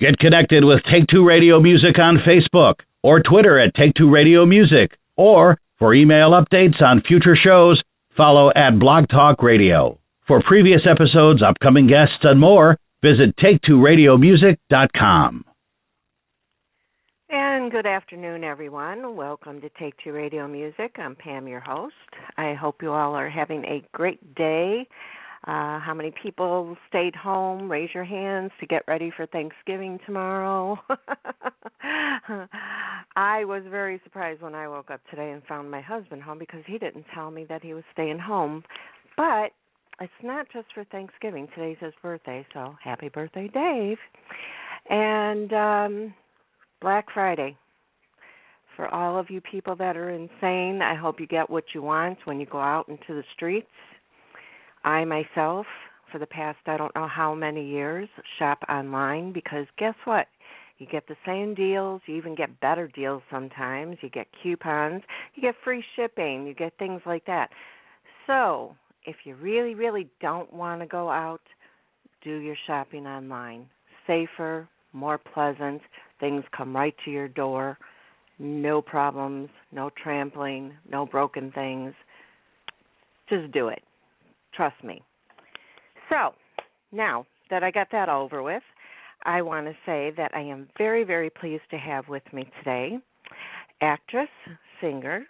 Get connected with Take Two Radio Music on Facebook or Twitter at Take Two Radio Music, or for email updates on future shows, follow at Blog Talk Radio. For previous episodes, upcoming guests, and more, visit TakeTwoRadioMusic.com. And good afternoon, everyone. Welcome to Take Two Radio Music. I'm Pam, your host. I hope you all are having a great day. How many people stayed home? Raise your hands to get ready for Thanksgiving tomorrow. I was very surprised when I woke up today and found my husband home because he didn't tell me that he was staying home. But it's not just for Thanksgiving. Today's his birthday, so happy birthday, Dave. And Black Friday. For all of you people that are insane, I hope you get what you want when you go out into the streets. I myself, for the past I don't know how many years, shop online because guess what? You get the same deals. You even get better deals sometimes. You get coupons. You get free shipping. You get things like that. So if you really, really don't want to go out, do your shopping online. Safer, more pleasant. Things come right to your door. No problems, no trampling, no broken things. Just do it. Trust me. So, now that I got that over with, I want to say that I am very, very pleased to have with me today actress, singer,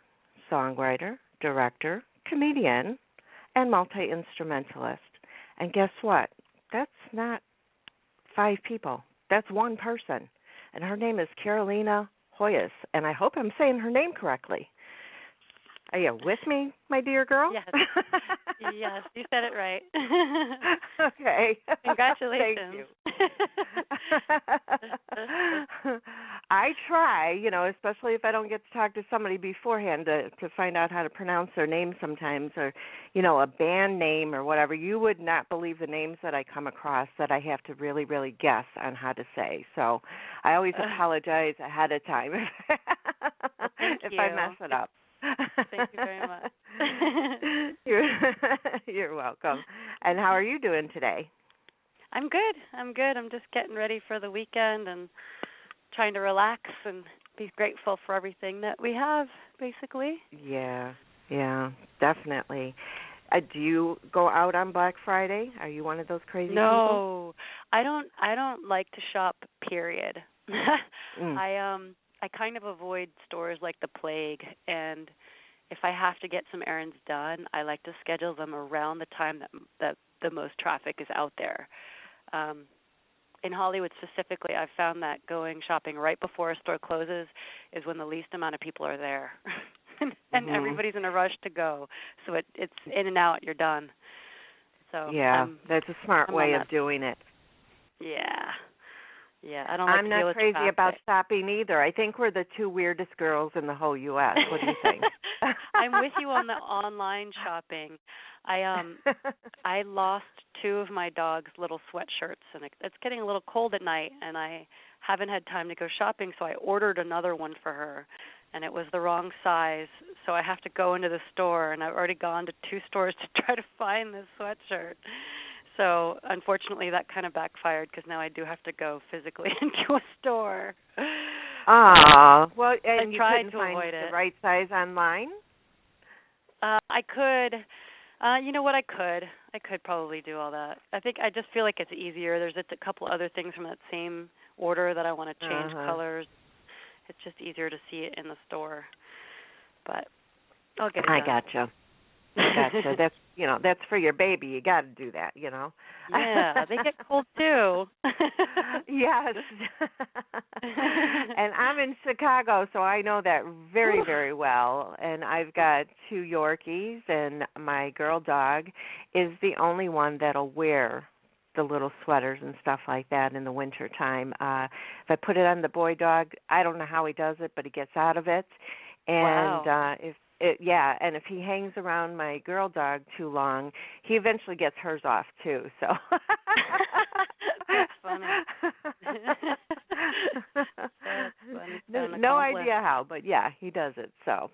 songwriter, director, comedian, and multi-instrumentalist. And guess what? That's not 5 people. That's one person. And her name is Carolina Hoyos. And I hope I'm saying her name correctly. Are you with me, my dear girl? Yes. Yes, you said it right. Okay. Congratulations. Thank you. I try, especially if I don't get to talk to somebody beforehand to find out how to pronounce their name sometimes, or, a band name or whatever. You would not believe the names that I come across that I have to really, really guess on how to say. So I always apologize ahead of time if I mess it up. Thank you very much. You're welcome. And how are you doing today? I'm good. I'm just getting ready for the weekend and trying to relax and be grateful for everything that we have, basically. Yeah, definitely. Do you go out on Black Friday? Are you one of those crazy people? No, I don't like to shop, period. I kind of avoid stores like the plague, and if I have to get some errands done, I like to schedule them around the time that the most traffic is out there. In Hollywood specifically, I've found that going shopping right before a store closes is when the least amount of people are there, and everybody's in a rush to go. So it's in and out, you're done. So yeah, that's a smart way of doing it. Yeah, I don't like to deal with traffic. I'm not crazy traffic. about shopping either. I think we're the 2 weirdest girls in the whole U.S. What do you think? I'm with you on the online shopping. I lost 2 of my dog's little sweatshirts, and it's getting a little cold at night, and I haven't had time to go shopping, so I ordered another one for her, and it was the wrong size, so I have to go into the store, and I've already gone to 2 stores to try to find this sweatshirt. So, unfortunately, that kind of backfired because now I do have to go physically into a store. Well, and I you tried couldn't to find avoid the it. right size online? I could. You know what? I could probably do all that. I think I just feel like it's easier. There's a couple other things from that same order that I want to change colors. It's just easier to see it in the store. But I'll get it done. I gotcha. That's for your baby. You got to do that, Yeah, they get cold too. Yes. And I'm in Chicago, so I know that very, very well. And I've got 2 Yorkies, and my girl dog is the only one that'll wear the little sweaters and stuff like that in the winter time. If I put it on the boy dog, I don't know how he does it, but he gets out of it. And wow. And if he hangs around my girl dog too long, he eventually gets hers off too. So that's funny. That's funny. No idea how, but yeah, he does it. So,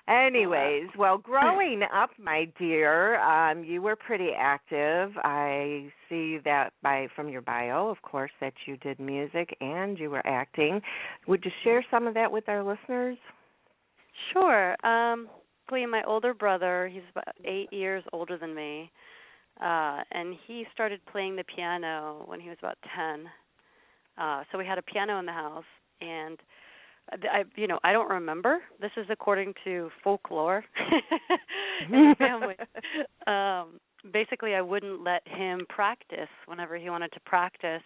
Anyways, well, growing up, my dear, you were pretty active. I see that from your bio, of course, that you did music and you were acting. Would you share some of that with our listeners? Sure. My older brother, he's about 8 years older than me, and he started playing the piano when he was about 10. So we had a piano in the house, and I don't remember. This is according to folklore in the family. Basically, I wouldn't let him practice whenever he wanted to practice,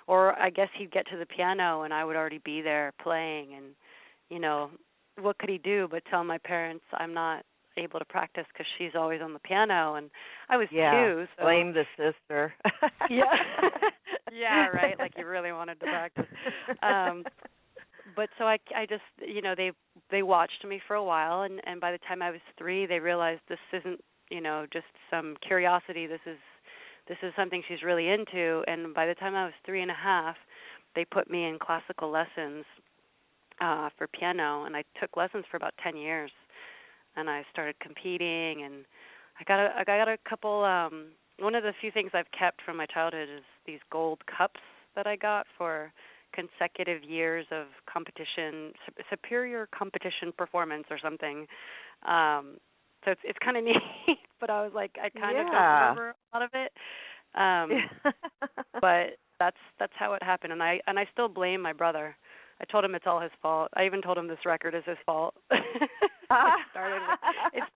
or I guess he'd get to the piano and I would already be there playing, and what could he do but tell my parents I'm not able to practice because she's always on the piano, and I was 2. So. Blame the sister. Yeah. Yeah, right, like you really wanted to practice. But so I just, they watched me for a while, and by the time I was 3, they realized this isn't, just some curiosity. This is something she's really into. And by the time I was 3 and a half, they put me in classical lessons for piano, and I took lessons for about 10 years. And I started competing, and I got a couple. One of the few things I've kept from my childhood is these gold cups that I got for consecutive years of competition, superior competition performance or something. So it's kind of neat, but I was like, I kind of don't remember a lot of it. But that's how it happened, and I still blame my brother. I told him it's all his fault. I even told him this record is his fault. It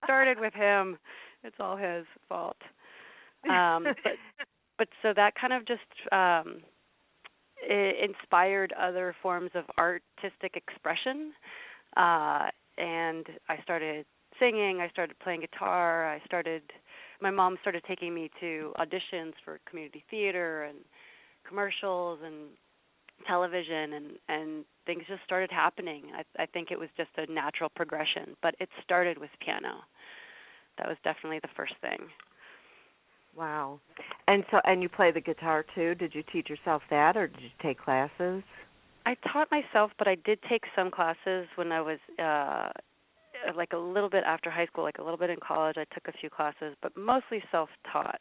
started with him. It's all his fault. But so that kind of just it inspired other forms of artistic expression, and I started singing. I started playing guitar. My mom started taking me to auditions for community theater and commercials and television, and things just started happening. I think it was just a natural progression, but it started with piano. That was definitely the first thing. Wow. And you play the guitar too? Did you teach yourself that, or did you take classes? I taught myself, but I did take some classes when I was like a little bit after high school, like a little bit in college. I took a few classes, but mostly self-taught.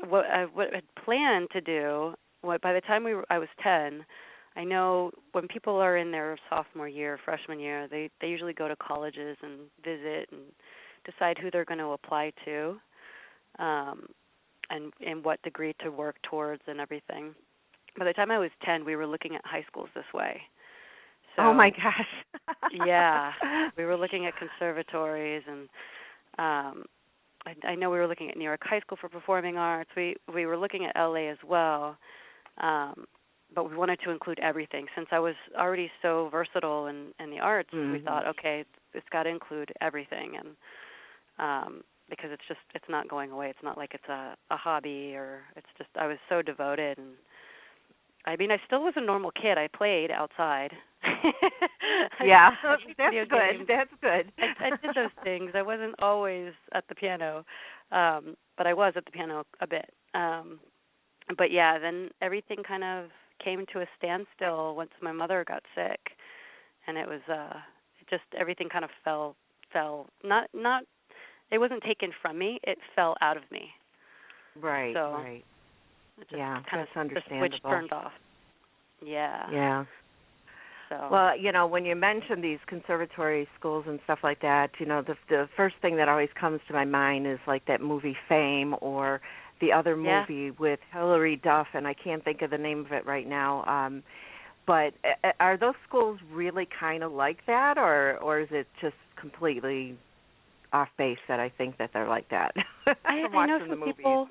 What I had planned to do, by the time I was 10, I know when people are in their sophomore year, freshman year, they usually go to colleges and visit and decide who they're going to apply to, and what degree to work towards and everything. By the time I was 10, we were looking at high schools this way. So, oh my gosh. Yeah, we were looking at conservatories, and I know we were looking at New York High School for Performing Arts. We were looking at LA as well, but we wanted to include everything. Since I was already so versatile in the arts, we thought, okay, it's got to include everything, and because it's not going away. It's not like it's a hobby, or it's just I was so devoted. And I mean, I still was a normal kid. I played outside. Yeah, that's good. That's good. I did those things. I wasn't always at the piano, but I was at the piano a bit. But yeah, then everything kind of came to a standstill once my mother got sick, and it was just everything kind of fell. Not it wasn't taken from me. It fell out of me. Right. So right. it just Yeah, kind that's of understandable. the switch turned off. Yeah. Yeah. So. Well, when you mention these conservatory schools and stuff like that, the first thing that always comes to my mind is like that movie Fame, or the other movie with Hilary Duff, and I can't think of the name of it right now. But are those schools really kind of like that, or is it just completely off base that I think that they're like that? I know some people.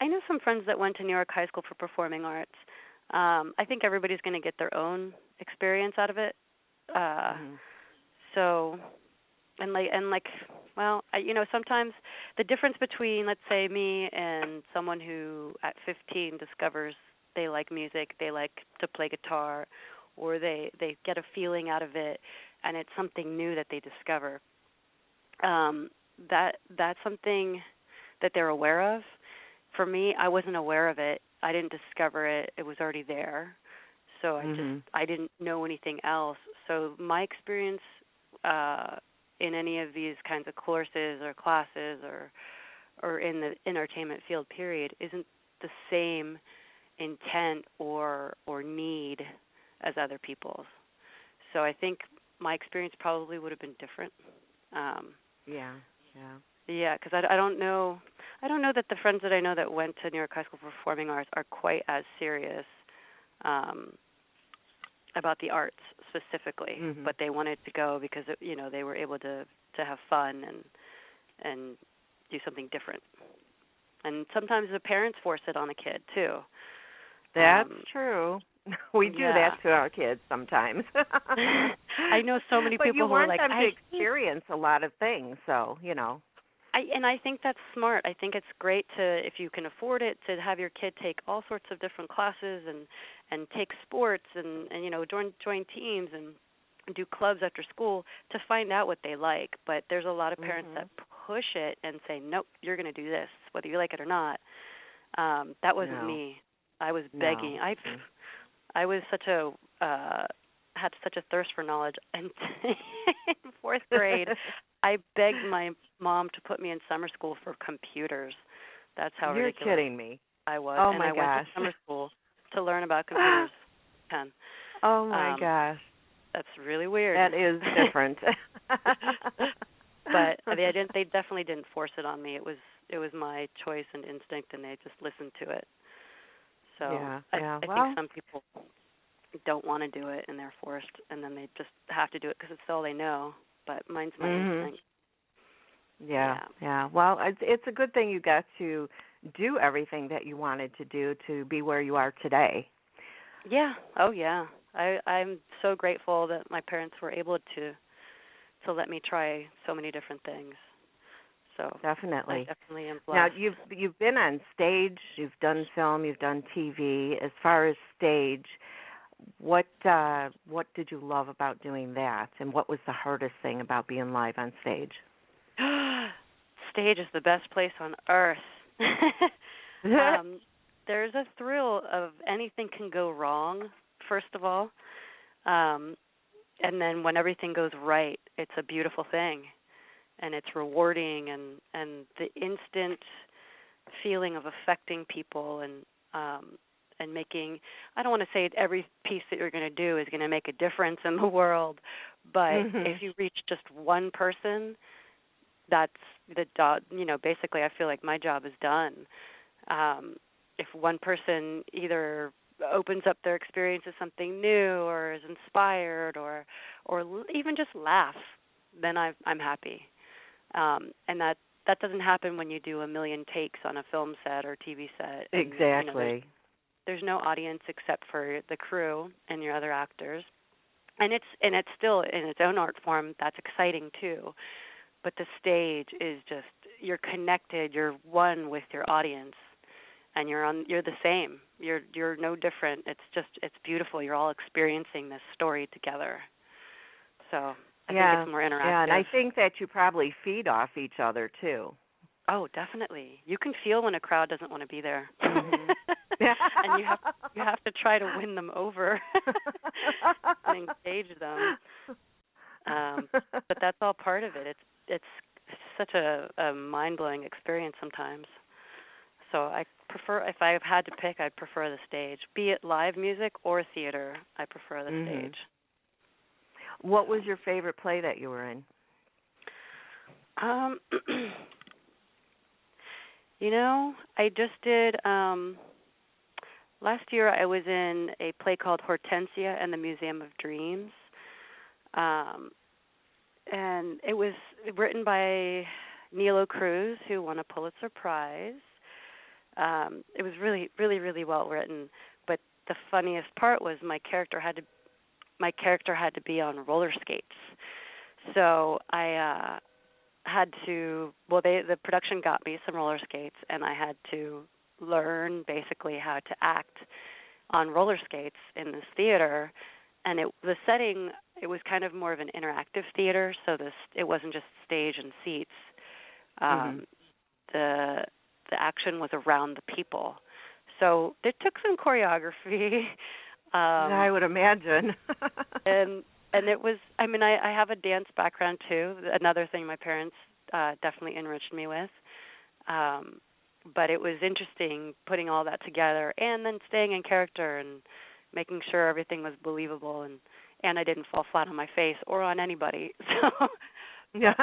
I know some friends that went to New York High School for Performing Arts. I think everybody's going to get their own experience out of it. So, sometimes the difference between, let's say, me and someone who at 15 discovers they like music, they like to play guitar, or they get a feeling out of it, and it's something new that they discover. That's something that they're aware of. For me, I wasn't aware of it. I didn't discover it. It was already there. So I didn't know anything else. So my experience in any of these kinds of courses or classes or in the entertainment field period isn't the same intent or need as other people's. So I think my experience probably would have been different. Yeah, because I don't know that the friends that I know that went to New York High School for Performing Arts are quite as serious about the arts specifically, but they wanted to go because they were able to have fun and do something different. And sometimes the parents force it on a kid too. That's true. We do that to our kids sometimes. I know so many people who are like, but you want them to experience a lot of things, so, I think that's smart. I think it's great to, if you can afford it, to have your kid take all sorts of different classes and take sports and join teams and do clubs after school to find out what they like. But there's a lot of parents that push it and say, nope, you're going to do this, whether you like it or not. That wasn't me. I was begging. I was had such a thirst for knowledge. And in fourth grade, I begged my mom to put me in summer school for computers. That's how ridiculous. You're kidding me. I was. Oh, and my I went to summer school to learn about computers. Oh, my gosh. That's really weird. That is different. But they definitely didn't force it on me. It was my choice and instinct, and they just listened to it. So I think some people don't want to do it, and they're forced, and then they just have to do it because it's all they know. But mine's my instinct. Yeah. Well, it's a good thing you got to do everything that you wanted to do to be where you are today. Yeah. Oh, yeah. I'm so grateful that my parents were able to let me try so many different things. So definitely. I definitely am blessed. Now, you've been on stage, you've done film, you've done TV. As far as stage, what did you love about doing that, and what was the hardest thing about being live on stage? Stage is the best place on earth. There's a thrill of anything can go wrong, first of all, and then when everything goes right, it's a beautiful thing. And it's rewarding, and the instant feeling of affecting people and making, I don't want to say every piece that you're going to do is going to make a difference in the world, but if you reach just one person, that's the job. Basically I feel like my job is done. If one person either opens up their experience as something new or is inspired or even just laugh, then I'm happy. And that doesn't happen when you do a million takes on a film set or TV set. And, exactly. There's no audience except for the crew and your other actors, and it's still in its own art form. That's exciting too. But the stage is just, you're connected. You're one with your audience, and you're the same. You're no different. It's beautiful. You're all experiencing this story together. So. I think it's more interactive. Yeah, and I think that you probably feed off each other, too. Oh, definitely. You can feel when a crowd doesn't want to be there. And you have to try to win them over and engage them. But that's all part of it. It's such a mind-blowing experience sometimes. So I prefer, if I had to pick, I'd prefer the stage. Be it live music or theater, I prefer the stage. What was your favorite play that you were in? I just did, last year I was in a play called Hortensia and the Museum of Dreams. And it was written by Nilo Cruz, who won a Pulitzer Prize. It was really, really, really well written. But the funniest part was my character had to be on roller skates. So I had to, the production got me some roller skates, and I had to learn basically how to act on roller skates in this theater. And the setting, it was kind of more of an interactive theater, so it wasn't just stage and seats. The action was around the people. So it took some choreography. I would imagine. and And it was, I mean, I have a dance background too. Another thing my parents definitely enriched me with. But it was interesting putting all that together and then staying in character and making sure everything was believable and I didn't fall flat on my face or on anybody. So yeah.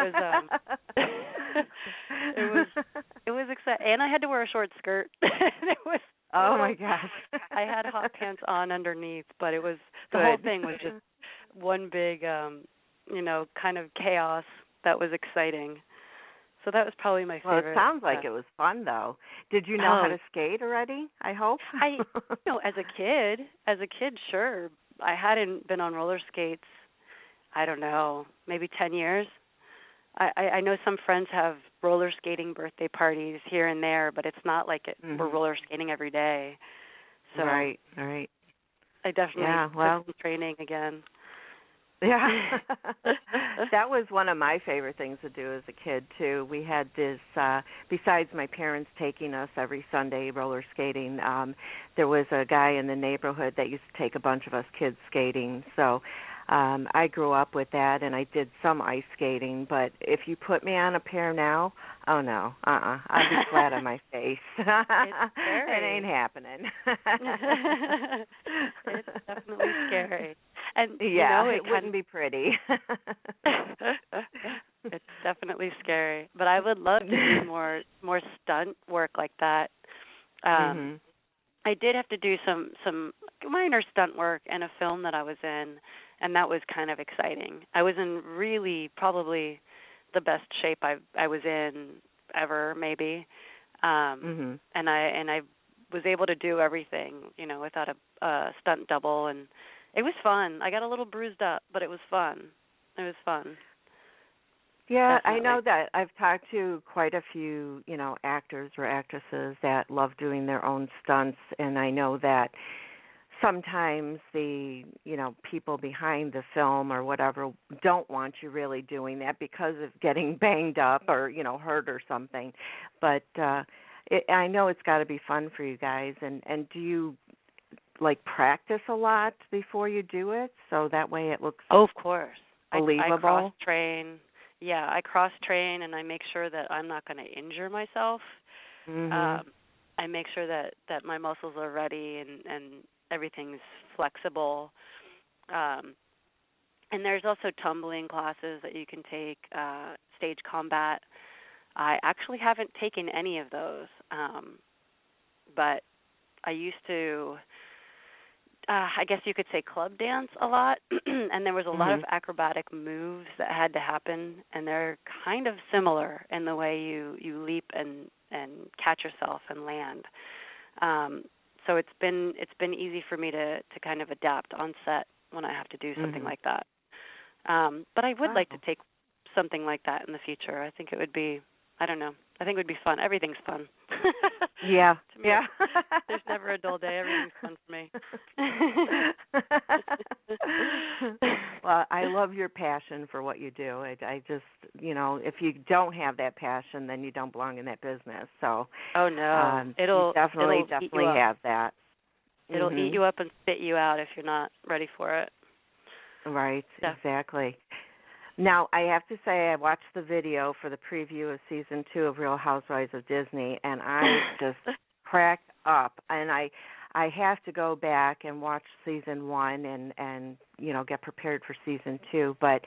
It was exciting. And I had to wear a short skirt. It was oh my gosh. I had hot pants on underneath, but it was the Good. whole thing was just one big kind of chaos that was exciting. So that was probably my favorite. Well, it sounds like it was fun, though. Did you know how to skate already, I hope? As a kid, sure. I hadn't been on roller skates, I don't know, maybe 10 years. I know some friends have roller skating birthday parties here and there, but it's not like we're roller skating every day. So right. I definitely took some training again. Yeah. That was one of my favorite things to do as a kid, too. We had this, besides my parents taking us every Sunday roller skating, there was a guy in the neighborhood that used to take a bunch of us kids skating. So I grew up with that, and I did some ice skating. But if you put me on a pair now, oh, no, I'd be flat on my face. It ain't happening. It's definitely scary. And it wouldn't be pretty. It's definitely scary. But I would love to do more stunt work like that. I did have to do some minor stunt work in a film that I was in, and that was kind of exciting. I was in really probably the best shape I was in ever, maybe. And I was able to do everything, without a stunt double, and it was fun. I got a little bruised up, but it was fun. Yeah, Definitely. I know that. I've talked to quite a few, actors or actresses that love doing their own stunts, and I know that sometimes the, people behind the film or whatever don't want you really doing that because of getting banged up or, hurt or something. But I know it's got to be fun for you guys. And do you practice a lot before you do it, so that way it looks of course believable? I cross-train. Yeah, I cross-train, and I make sure that I'm not going to injure myself. I make sure that my muscles are ready and everything's flexible. And there's also tumbling classes that you can take, stage combat. I actually haven't taken any of those, but I used to, I guess you could say, club dance a lot, and there was a lot of acrobatic moves that had to happen, and they're kind of similar in the way you leap and catch yourself and land. So it's been easy for me to kind of adapt on set when I have to do something like that. But I would like to take something like that in the future. I think it would be, I don't know, I think it would be fun. Everything's fun. Yeah. Yeah. There's never a dull day. Everything's fun for me. Well, I love your passion for what you do. I just, if you don't have that passion, then you don't belong in that business. So, oh no, it'll definitely have that. It'll eat you up and spit you out if you're not ready for it. Right. Yeah. Exactly. Now, I have to say, I watched the video for the preview of Season 2 of Real Housewives of Disney, and I just cracked up. And I have to go back and watch Season 1 and get prepared for Season 2. But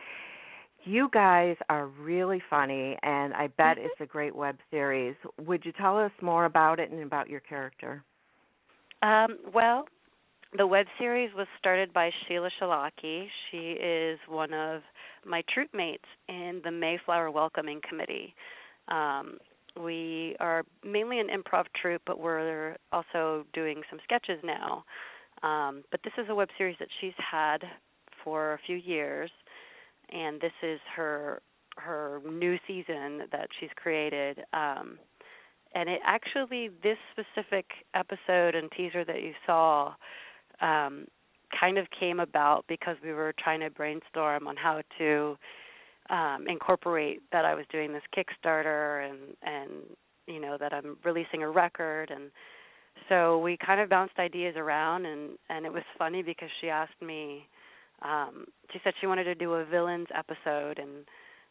you guys are really funny, and I bet it's a great web series. Would you tell us more about it and about your character? Well, the web series was started by Sheila Shalaki. She is one of my troupe mates in the Mayflower Welcoming Committee. We are mainly an improv troupe, but we're also doing some sketches now. But this is a web series that she's had for a few years, and this is her new season that she's created. And it actually, this specific episode and teaser that you saw kind of came about because we were trying to brainstorm on how to incorporate that I was doing this Kickstarter and that I'm releasing a record. And so we kind of bounced ideas around, and it was funny because she asked me She said she wanted to do a villains episode,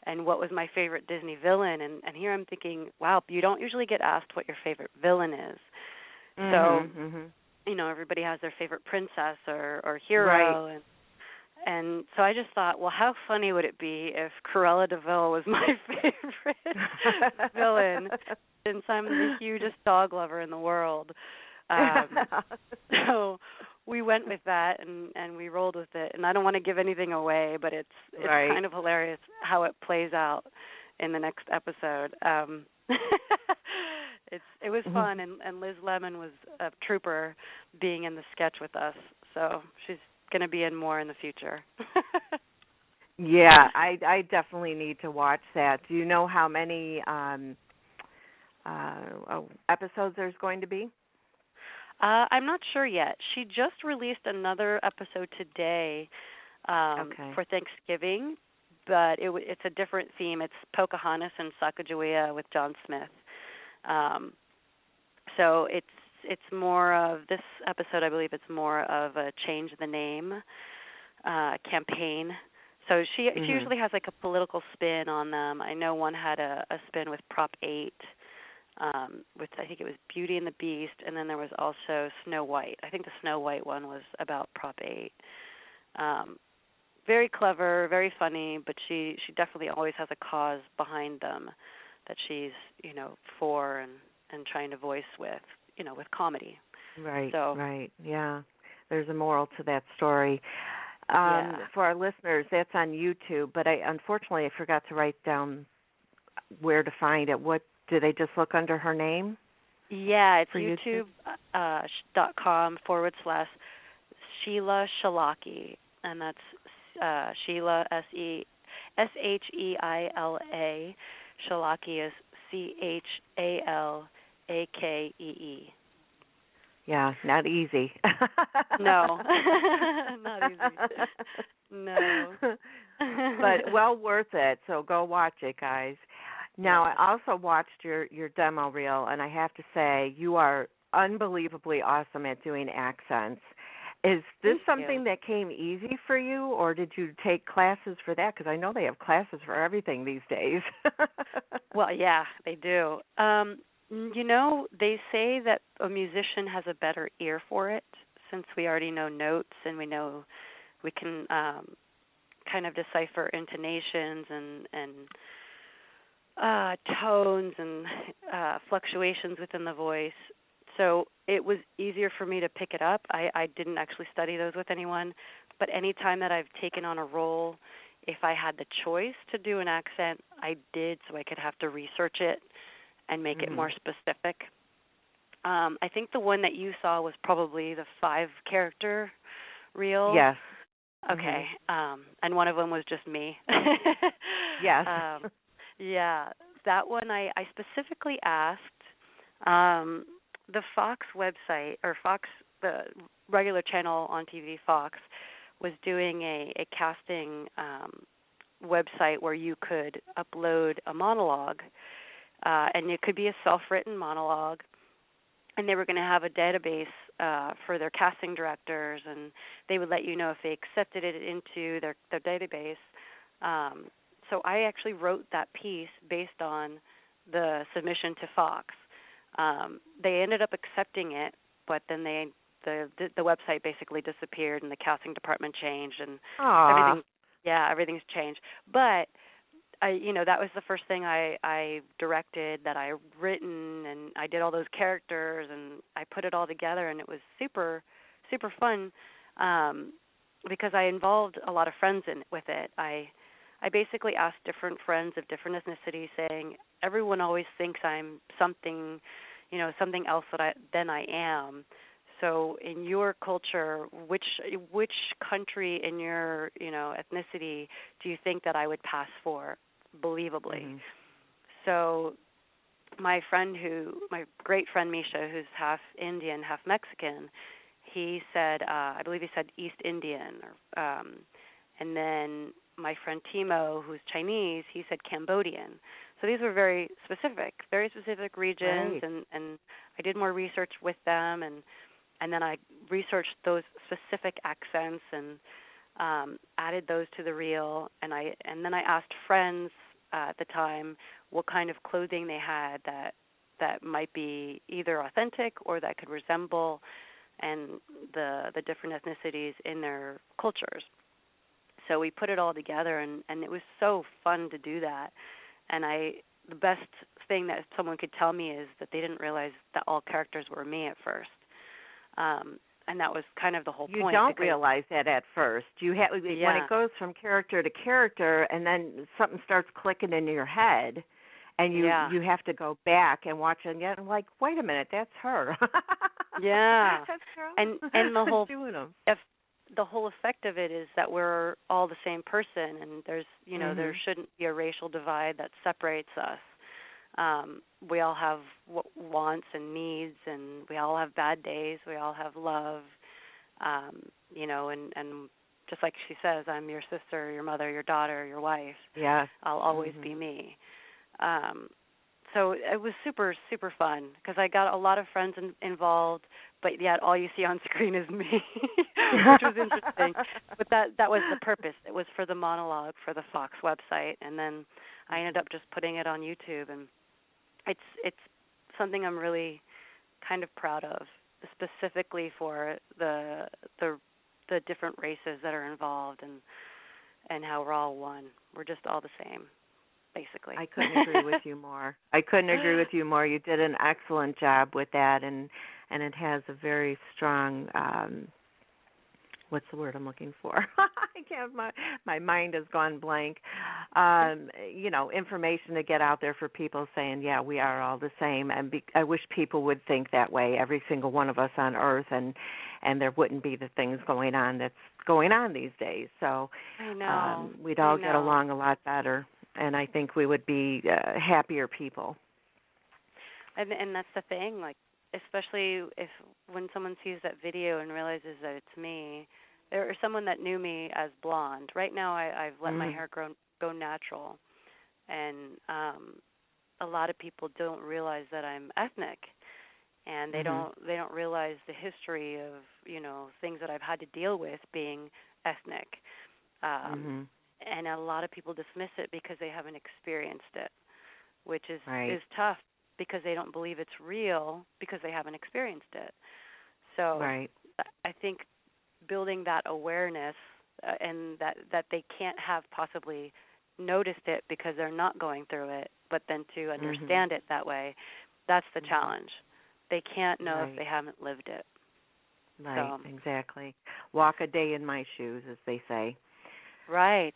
and what was my favorite Disney villain. And here I'm thinking, wow, you don't usually get asked what your favorite villain is. So, everybody has their favorite princess or hero. Right. And so I just thought, well, how funny would it be if Cruella de Vil was my favorite villain, since I'm the hugest dog lover in the world. So we went with that, and we rolled with it. And I don't want to give anything away, but it's right. kind of hilarious how it plays out in the next episode. It was fun, and Liz Lemon was a trooper being in the sketch with us. So she's going to be in more in the future. Yeah, I definitely need to watch that. Do you know how many episodes there's going to be? I'm not sure yet. She just released another episode today for Thanksgiving, but it's a different theme. It's Pocahontas and Sacagawea with John Smith. So it's more of this episode. I believe it's more of a change the name campaign. So she usually has like a political spin on them. I know one had a spin with Prop 8, with I think it was Beauty and the Beast, and then there was also Snow White. I think the Snow White one was about Prop 8. Very clever, very funny, but she definitely always has a cause behind them that she's for and trying to voice with with comedy. Right. So, right. Yeah. There's a moral to that story. For our listeners, that's on YouTube, but unfortunately I forgot to write down where to find it. What do they just look under her name? Yeah, it's youtube.com/Sheila Shalaki, and that's Sheila Sheila. Shalaki is Chalakee. Yeah, not easy. No, not easy. No. But well worth it, so go watch it, guys. Now, I also watched your demo reel, and I have to say, you are unbelievably awesome at doing accents. Is this something that came easy for you, or did you take classes for that? Because I know they have classes for everything these days. Well, yeah, they do. They say that a musician has a better ear for it, since we already know notes and we can kind of decipher intonations and tones and fluctuations within the voice. So it was easier for me to pick it up. I didn't actually study those with anyone, but any time that I've taken on a role, if I had the choice to do an accent, I did, so I could have to research it and make it more specific. I think the one that you saw was probably the 5-character reel. Yes. Okay. And one of them was just me. Yes. Yeah. That one I specifically asked the Fox website, or Fox, the regular channel on TV, Fox, was doing a casting website where you could upload a monologue, and it could be a self-written monologue, and they were going to have a database for their casting directors, and they would let you know if they accepted it into their database. So I actually wrote that piece based on the submission to Fox. They ended up accepting it, but then the website basically disappeared, and the casting department changed, and everything's changed. But that was the first thing I directed, that I written, and I did all those characters, and I put it all together, and it was super, super fun because I involved a lot of friends with it. I basically asked different friends of different ethnicities, saying, everyone always thinks I'm something, something else than I am. So in your culture, which country in your, ethnicity do you think that I would pass for believably? Mm-hmm. So my great friend Misha, who's half Indian, half Mexican, he said, I believe he said East Indian. And then my friend Timo, who's Chinese, he said Cambodian. So these were very specific regions, right. and I did more research with them, and then I researched those specific accents, and added those to the reel, and then I asked friends at the time what kind of clothing they had that might be either authentic or that could resemble and the different ethnicities in their cultures. So we put it all together, and it was so fun to do that. And the best thing that someone could tell me is that they didn't realize that all characters were me at first. And that was kind of the whole point. You don't realize that at first. When it goes from character to character, and then something starts clicking in your head, and you have to go back and watch it again. I'm like, wait a minute, that's her. Yeah. That's her. And the whole doing them. The whole effect of it is that we're all the same person, and there's there shouldn't be a racial divide that separates us. We all have wants and needs, and we all have bad days. We all have love, and just like she says, I'm your sister, your mother, your daughter, your wife. Yeah, I'll always be me. So it was super, super fun because I got a lot of friends involved, but yet all you see on screen is me, which was interesting. But that was the purpose. It was for the monologue for the Fox website, and then I ended up just putting it on YouTube, and it's something I'm really kind of proud of, specifically for the different races that are involved and how we're all one. We're just all the same. Basically. I couldn't agree with you more. You did an excellent job with that, and it has a very strong, what's the word I'm looking for? I can't, my mind has gone blank. Information to get out there for people saying, yeah, we are all the same, and I wish people would think that way, every single one of us on Earth, and there wouldn't be the things going on that's going on these days. So I know. We'd all get along a lot better. And I think we would be happier people. And that's the thing, like, especially when someone sees that video and realizes that it's me, or someone that knew me as blonde. Right now, I've let my hair go natural, and a lot of people don't realize that I'm ethnic, and they don't realize the history of things that I've had to deal with being ethnic. And a lot of people dismiss it because they haven't experienced it, which is tough because they don't believe it's real because they haven't experienced it. So I think building that awareness and that they can't have possibly noticed it because they're not going through it, but then to understand it that way, that's the challenge. They can't know if they haven't lived it. Right, so. Exactly. Walk a day in my shoes, as they say. Right.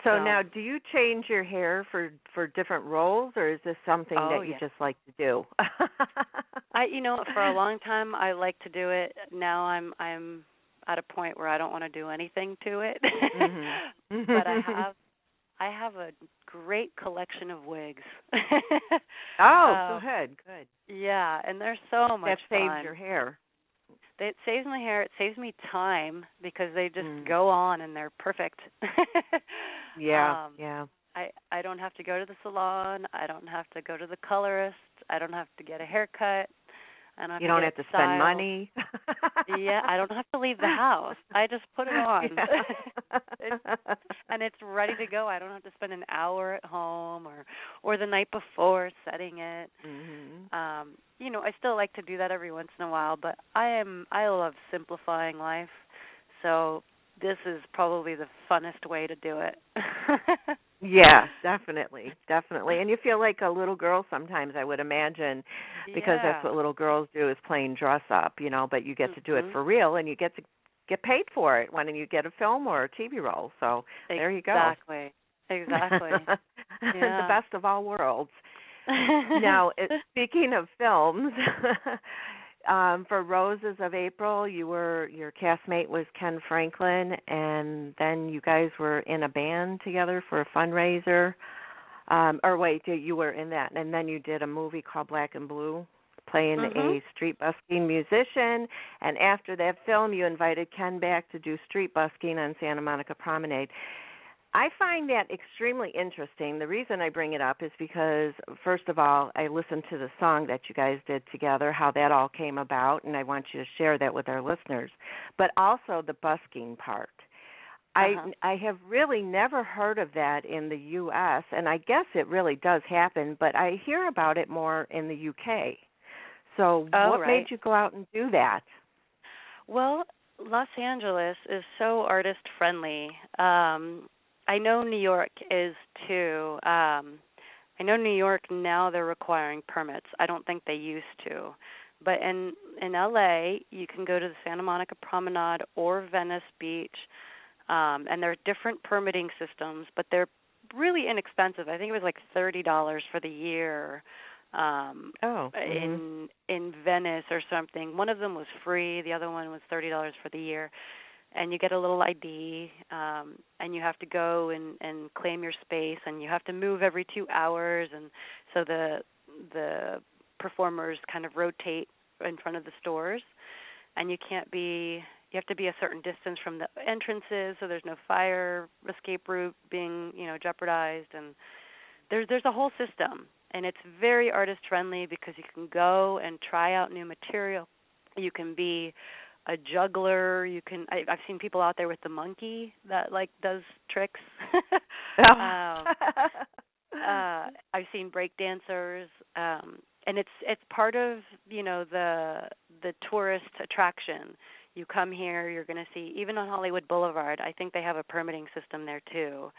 So now, do you change your hair for different roles, or is this something that you just like to do? For a long time I like to do it. Now I'm at a point where I don't want to do anything to it. But I have a great collection of wigs. Good. Yeah, and they're so much fun. That saves fun. your hair. It saves my hair. It saves me time because they just go on and they're perfect. Yeah. I don't have to go to the salon. I don't have to go to the colorist. I don't have to get a haircut. You don't have to spend money. Yeah, I don't have to leave the house. I just put it on. And it's ready to go. I don't have to spend an hour at home or the night before setting it. I still like to do that every once in a while, but I love simplifying life. So this is probably the funnest way to do it. Yeah, definitely. And you feel like a little girl sometimes, I would imagine, because that's what little girls do is plain dress up, but you get to do it for real, and you get to get paid for it when you get a film or a TV role. So there you go. Exactly. The best of all worlds. Now, speaking of films, for Roses of April, your castmate was Ken Franklin, and then you guys were in a band together for a fundraiser. You were in that, and then you did a movie called Black and Blue, playing a street busking musician, and after that film, you invited Ken back to do street busking on Santa Monica Promenade. I find that extremely interesting. The reason I bring it up is because, first of all, I listened to the song that you guys did together, how that all came about, and I want you to share that with our listeners. But also the busking part. I have really never heard of that in the U.S., and I guess it really does happen, but I hear about it more in the U.K. So what made you go out and do that? Well, Los Angeles is so artist-friendly. I know New York is too. I know New York now they're requiring permits. I don't think they used to. But in L.A., you can go to the Santa Monica Promenade or Venice Beach, and there are different permitting systems, but they're really inexpensive. I think it was like $30 for the year in Venice or something. One of them was free. The other one was $30 for the year. And you get a little ID, and you have to go and claim your space, and you have to move every 2 hours, and so the performers kind of rotate in front of the stores, and you have to be a certain distance from the entrances, so there's no fire escape route being, jeopardized, and there's a whole system, and it's very artist friendly because you can go and try out new material. You can be a juggler. I've seen people out there with the monkey that does tricks. I've seen break dancers, and it's part of the tourist attraction. You come here, you're going to see, even on Hollywood Boulevard, I think they have a permitting system there too,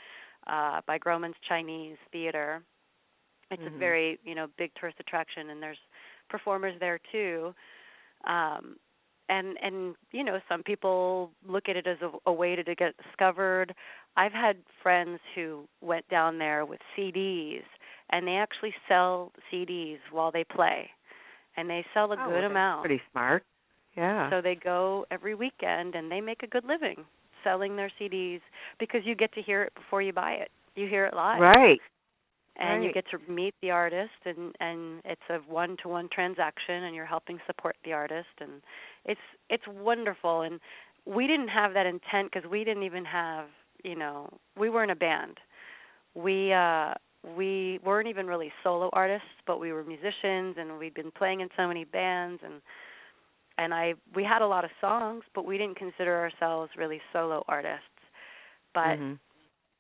by Grauman's Chinese Theater. It's a very big tourist attraction, and there's performers there too. And some people look at it as a way to get discovered. I've had friends who went down there with CDs, and they actually sell CDs while they play, and they sell a good amount. Pretty smart. Yeah. So they go every weekend, and they make a good living selling their CDs because you get to hear it before you buy it. You hear it live. Right. And you get to meet the artist, and it's a one-to-one transaction, and you're helping support the artist, and it's wonderful. And we didn't have that intent because we didn't even have, we weren't a band. We weren't even really solo artists, but we were musicians, and we'd been playing in so many bands, and we had a lot of songs, but we didn't consider ourselves really solo artists. But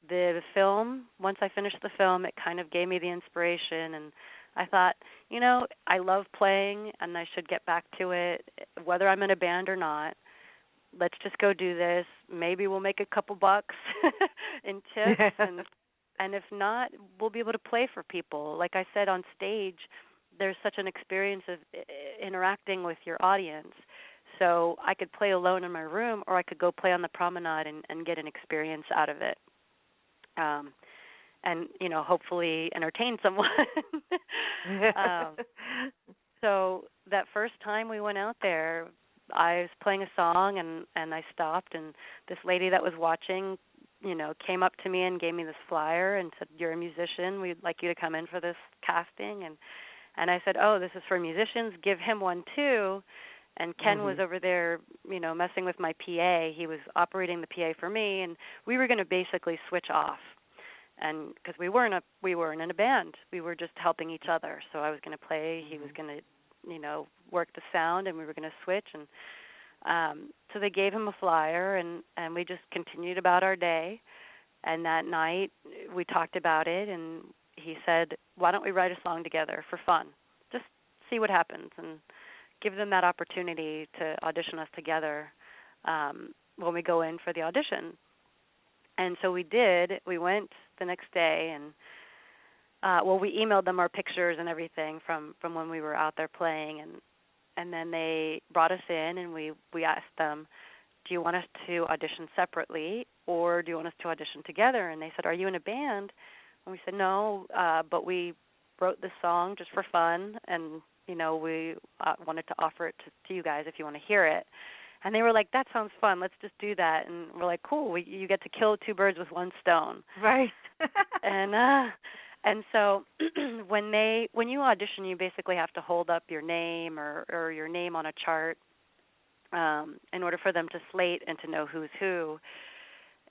the film, once I finished the film, it kind of gave me the inspiration, and I thought, I love playing, and I should get back to it, whether I'm in a band or not. Let's just go do this. Maybe we'll make a couple bucks in tips, and if not, we'll be able to play for people. Like I said, on stage, there's such an experience of interacting with your audience. So I could play alone in my room, or I could go play on the promenade and get an experience out of it. And hopefully entertain someone. So that first time we went out there, I was playing a song, and I stopped, and this lady that was watching, came up to me and gave me this flyer and said, "You're a musician. We'd like you to come in for this casting." And I said, "Oh, this is for musicians. Give him one too." And Ken was over there, messing with my PA. He was operating the PA for me, and we were going to basically switch off. And because we weren't in a band, we were just helping each other. So I was going to play, he was going to, work the sound, and we were going to switch. And so they gave him a flyer, and we just continued about our day. And that night we talked about it, and he said, "Why don't we write a song together for fun? Just see what happens, and give them that opportunity to audition us together when we go in for the audition." And so we did. We went the next day, and we emailed them our pictures and everything from when we were out there playing, and then they brought us in, and we asked them, "Do you want us to audition separately, or do you want us to audition together?" And they said, "Are you in a band?" And we said, "No, but we wrote this song just for fun, and we wanted to offer it to you guys if you want to hear it." And they were like, "That sounds fun. Let's just do that." And we're like, "Cool. You get to kill two birds with one stone." Right. And so when you audition, you basically have to hold up your name or your name on a chart in order for them to slate and to know who's who.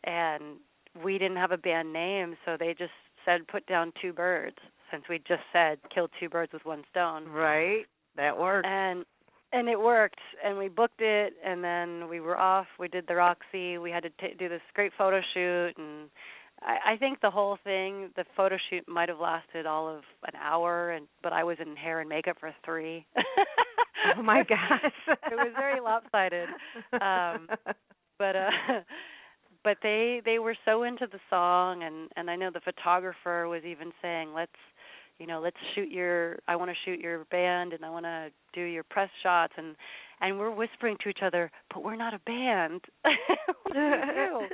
And we didn't have a band name, so they just said put down two birds, since we just said kill two birds with one stone. Right. That worked. And it worked, and we booked it, and then we were off. We did the Roxy. We had to do this great photo shoot, and I think the whole thing, the photo shoot might have lasted all of an hour, but I was in hair and makeup for 3. Oh my gosh. It was very lopsided. But they were so into the song, and I know the photographer was even saying, let's shoot I want to shoot your band, and I want to do your press shots, and we're whispering to each other, but we're not a band. What do we do?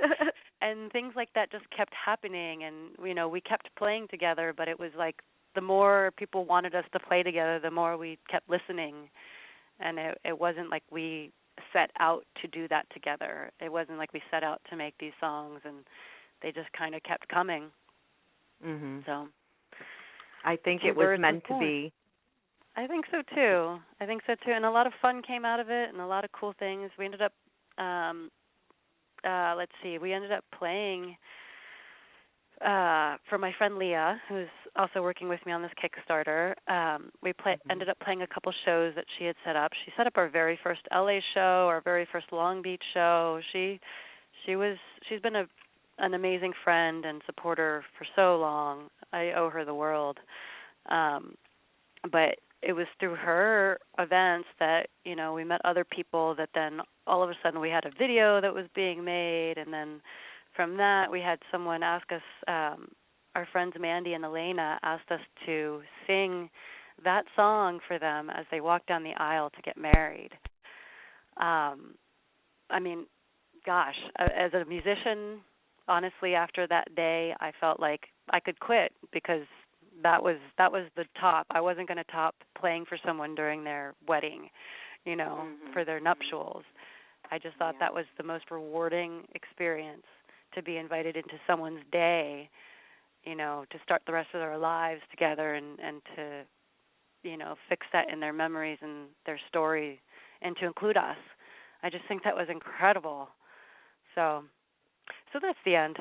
And things like that just kept happening, and we kept playing together, but it was like the more people wanted us to play together, the more we kept listening, and it wasn't like we set out to do that together. It wasn't like we set out to make these songs, and they just kind of kept coming. Mhm. So I think it was meant to be. I think so too. And a lot of fun came out of it, and a lot of cool things. We ended up we ended up playing for my friend Leah, who's also working with me on this Kickstarter. Ended up playing a couple shows that she had set up. She set up our very first LA show, our very first Long Beach show. She's been an amazing friend and supporter for so long. I owe her the world. But it was through her events that, we met other people, that then all of a sudden we had a video that was being made, and then from that we had someone ask us, our friends Mandy and Elena asked us to sing that song for them as they walked down the aisle to get married. Gosh, as a musician, honestly, after that day, I felt like I could quit, because that was the top. I wasn't going to top playing for someone during their wedding, for their nuptials. I just thought that was the most rewarding experience, to be invited into someone's day, to start the rest of their lives together, and to, fix that in their memories and their story, and to include us. I just think that was incredible. So that's the end.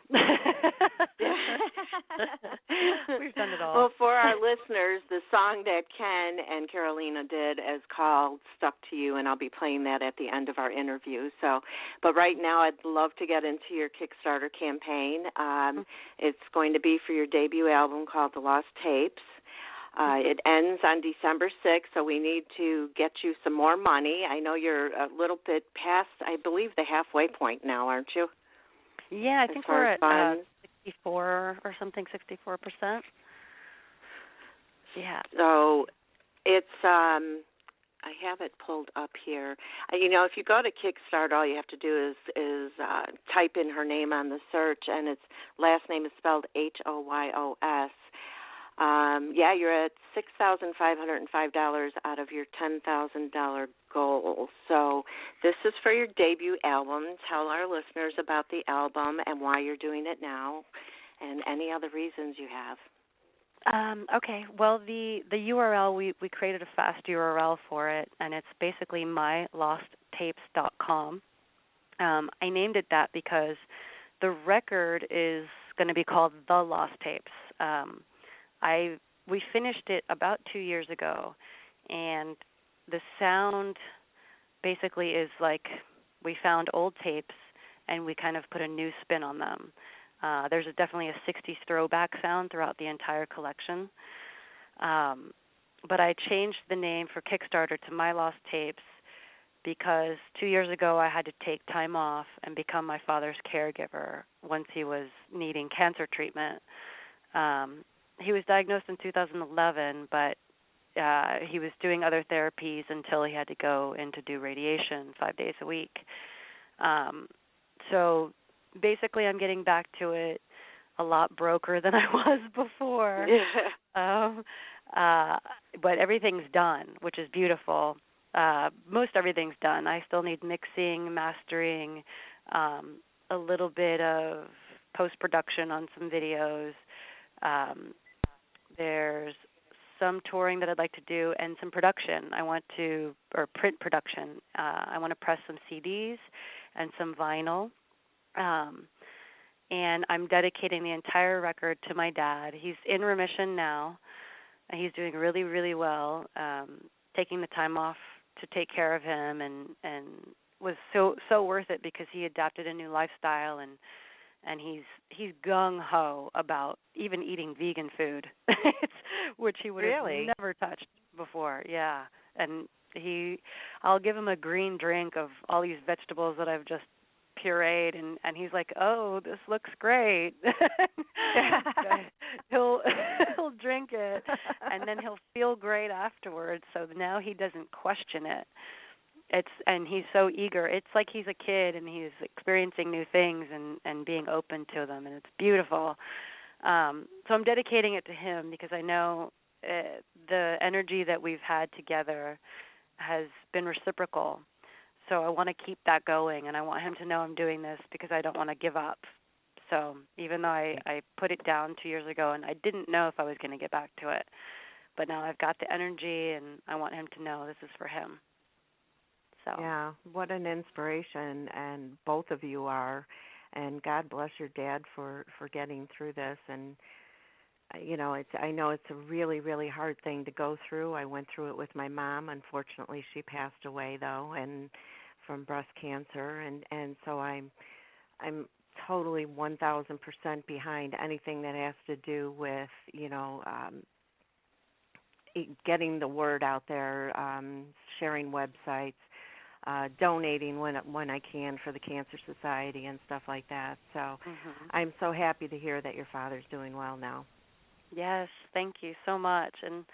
We've done it all. Well, for our listeners, the song that Ken and Carolina did is called Stuck to You, and I'll be playing that at the end of our interview. But right now I'd love to get into your Kickstarter campaign. It's going to be for your debut album called The Lost Tapes. It ends on December 6th, so we need to get you some more money. I know you're a little bit past, I believe, the halfway point now, aren't you? Yeah, I think we're at 64 or something, 64%. Yeah. So it's, I have it pulled up here. If you go to Kickstarter, all you have to do is type in her name on the search, and its last name is spelled Hoyos. You're at $6,505 out of your $10,000 goal. So this is for your debut album. Tell our listeners about the album and why you're doing it now, and any other reasons you have. Okay. Well, the URL, we created a fast URL for it, and it's basically mylosttapes.com. I named it that because the record is going to be called The Lost Tapes. We finished it about 2 years ago, and the sound basically is like we found old tapes and we kind of put a new spin on them. There's definitely a 60s throwback sound throughout the entire collection. But I changed the name for Kickstarter to My Lost Tapes because 2 years ago I had to take time off and become my father's caregiver once he was needing cancer treatment. He was diagnosed in 2011, but he was doing other therapies until he had to go in to do radiation 5 days a week. So basically I'm getting back to it a lot broker than I was before. But everything's done, which is beautiful. Most everything's done. I still need mixing, mastering, a little bit of post-production on some videos. There's some touring that I'd like to do and some production. Print production. I want to press some CDs and some vinyl. and I'm dedicating the entire record to my dad. He's in remission now. He's doing really, really well, taking the time off to take care of him, and was so worth it because he adapted a new lifestyle, and he's gung-ho about even eating vegan food, which he would have never touched before. Yeah, and I'll give him a green drink of all these vegetables that I've just pureed, and he's like, "Oh, this looks great." he'll drink it, and then he'll feel great afterwards. So now he doesn't question it. And he's so eager. It's like he's a kid and he's experiencing new things and being open to them, and it's beautiful. So I'm dedicating it to him because I know the energy that we've had together has been reciprocal. So I want to keep that going, and I want him to know I'm doing this because I don't want to give up. So even though I put it down 2 years ago and I didn't know if I was going to get back to it, but now I've got the energy and I want him to know this is for him. So. Yeah, what an inspiration, and both of you are, and God bless your dad for getting through this. And I know it's a really, really hard thing to go through. I went through it with my mom. Unfortunately, she passed away though, and from breast cancer, and so I'm totally 1,000% behind anything that has to do with getting the word out there, sharing websites, donating when I can for the Cancer Society and stuff like that. So I'm so happy to hear that your father's doing well now. Yes, thank you so much. And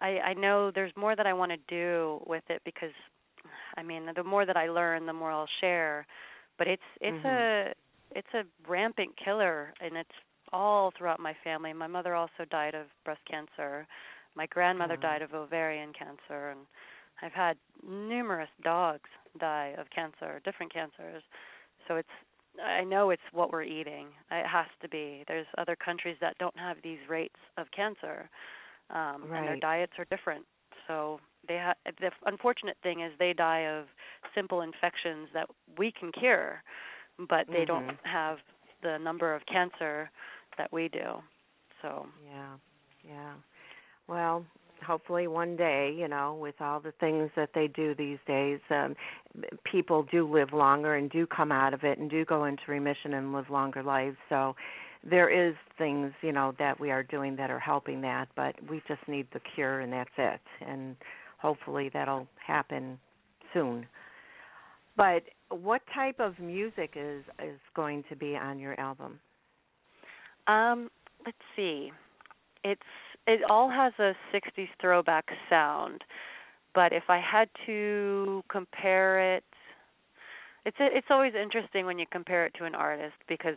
I know there's more that I want to do with it because, I mean, the more that I learn, the more I'll share. But it's a rampant killer, and it's all throughout my family. My mother also died of breast cancer. My grandmother died of ovarian cancer, and I've had numerous dogs die of cancer, different cancers. So I know it's what we're eating. It has to be. There's other countries that don't have these rates of cancer, and their diets are different. So the unfortunate thing is they die of simple infections that we can cure, but they don't have the number of cancer that we do. So yeah. Well, hopefully one day, with all the things that they do these days, people do live longer and do come out of it and do go into remission and live longer lives. So there is things, that we are doing that are helping that, but we just need the cure, and that's it. And hopefully that'll happen soon. But what type of music is going to be on your album? Let's see. It all has a 60s throwback sound, but if I had to compare it, it's always interesting when you compare it to an artist because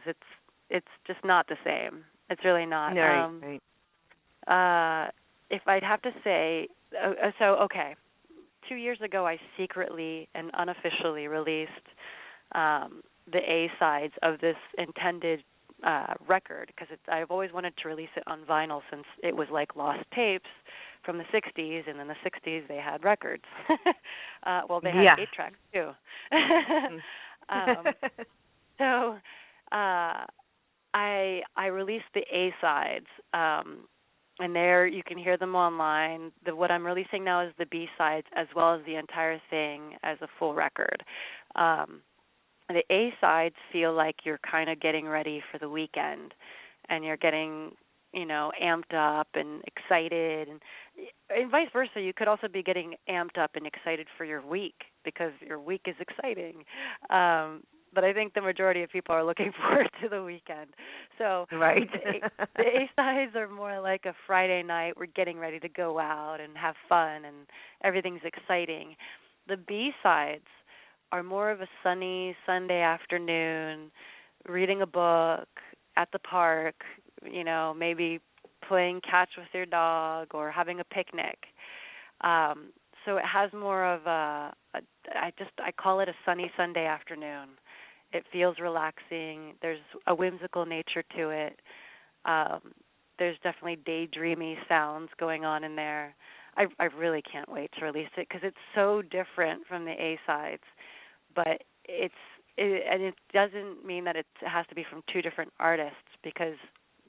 it's just not the same. It's really not. Right. If I'd have to say, 2 years ago I secretly and unofficially released the A-sides of this intended record because I've always wanted to release it on vinyl since it was like lost tapes from the 60s, and in the 60s they had records. They had 8 tracks too. So I released the A-sides, and there you can hear them online. What I'm releasing now is the B-sides as well as the entire thing as a full record. The A-sides feel like you're kind of getting ready for the weekend, and you're getting, amped up and excited, and vice versa. You could also be getting amped up and excited for your week because your week is exciting. But I think the majority of people are looking forward to the weekend. So the A-sides are more like a Friday night. We're getting ready to go out and have fun, and everything's exciting. The B-sides are more of a sunny Sunday afternoon, reading a book at the park, maybe playing catch with your dog or having a picnic. So it has more of I call it a sunny Sunday afternoon. It feels relaxing. There's a whimsical nature to it. There's definitely daydreamy sounds going on in there. I really can't wait to release it because it's so different from the A-sides. But and it doesn't mean that it has to be from two different artists, because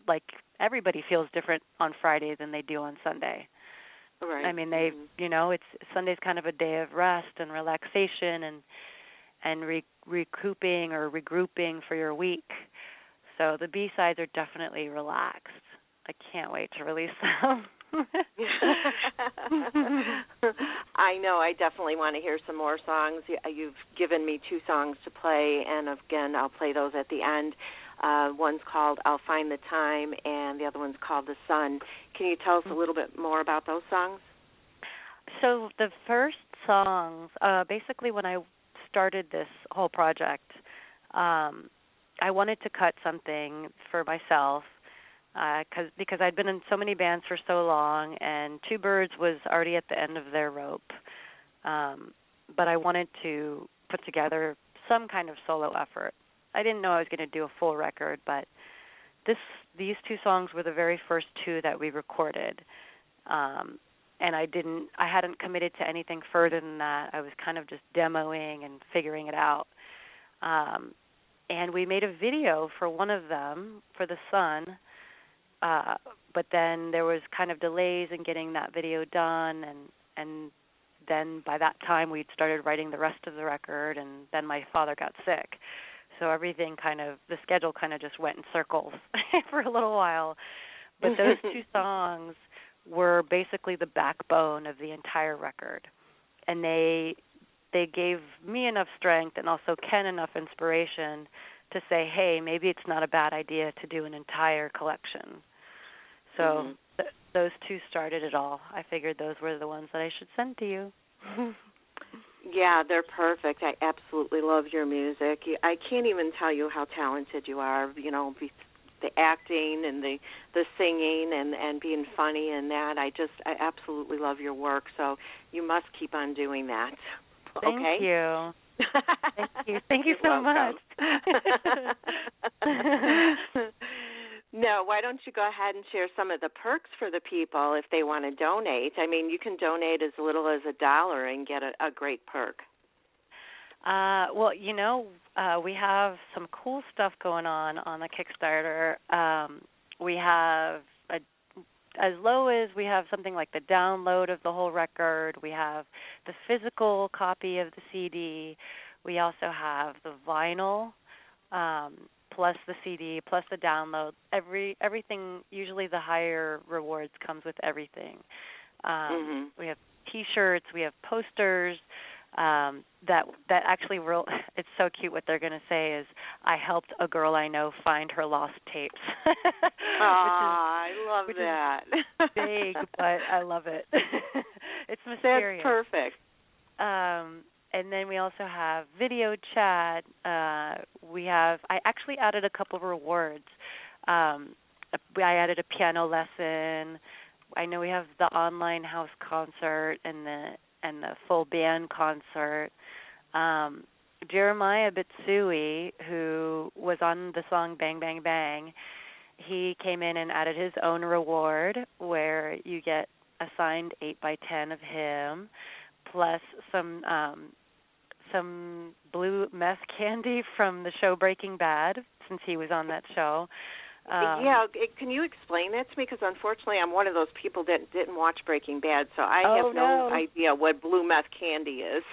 like everybody feels different on Friday than they do on Sunday. Right. I mean, it's Sunday's kind of a day of rest and relaxation and recouping or regrouping for your week. So the B-sides are definitely relaxed. I can't wait to release them. I know. I definitely want to hear some more songs. You've given me 2 songs to play, and again, I'll play those at the end. One's called I'll Find the Time, and the other one's called The Sun. Can you tell us a little bit more about those songs? So the first songs, basically when I started this whole project, I wanted to cut something for myself, because I'd been in so many bands for so long, and Two Birds was already at the end of their rope. But I wanted to put together some kind of solo effort. I didn't know I was going to do a full record, but these 2 songs were the very first 2 that we recorded. And I hadn't committed to anything further than that. I was kind of just demoing and figuring it out. And we made a video for one of them, for The Sun, but then there was kind of delays in getting that video done, and then by that time we'd started writing the rest of the record, and then my father got sick. So everything the schedule kind of just went in circles for a little while. But those 2 songs were basically the backbone of the entire record. And they gave me enough strength and also Ken enough inspiration to say, hey, maybe it's not a bad idea to do an entire collection. So those 2 started it all. I figured those were the ones that I should send to you. Yeah, they're perfect. I absolutely love your music. I can't even tell you how talented you are, the acting and the singing and being funny and that. I absolutely love your work, so you must keep on doing that. Thank you. Thank you. Thank you so much. No, why don't you go ahead and share some of the perks for the people if they want to donate? I mean, you can donate as little as $1 and get a great perk. Well, we have some cool stuff going on the Kickstarter. We have as low as we have something like the download of the whole record. We have the physical copy of the CD. We also have the vinyl, plus the CD, plus the download. Everything. Usually, the higher rewards comes with everything. We have T-shirts. We have posters. That actually it's so cute. What they're going to say is, I helped a girl I know find her lost tapes. I love that. Is big, but I love it. It's mysterious. That's perfect. And then we also have video chat. I actually added a couple of rewards. I added a piano lesson. I know we have the online house concert and the full band concert. Jeremiah Bitsui, who was on the song Bang Bang Bang, he came in and added his own reward where you get a signed 8x10 of him, plus some blue meth candy from the show Breaking Bad, since he was on that show. Can you explain that to me? Because unfortunately, I'm one of those people that didn't watch Breaking Bad, so I have no idea what blue meth candy is.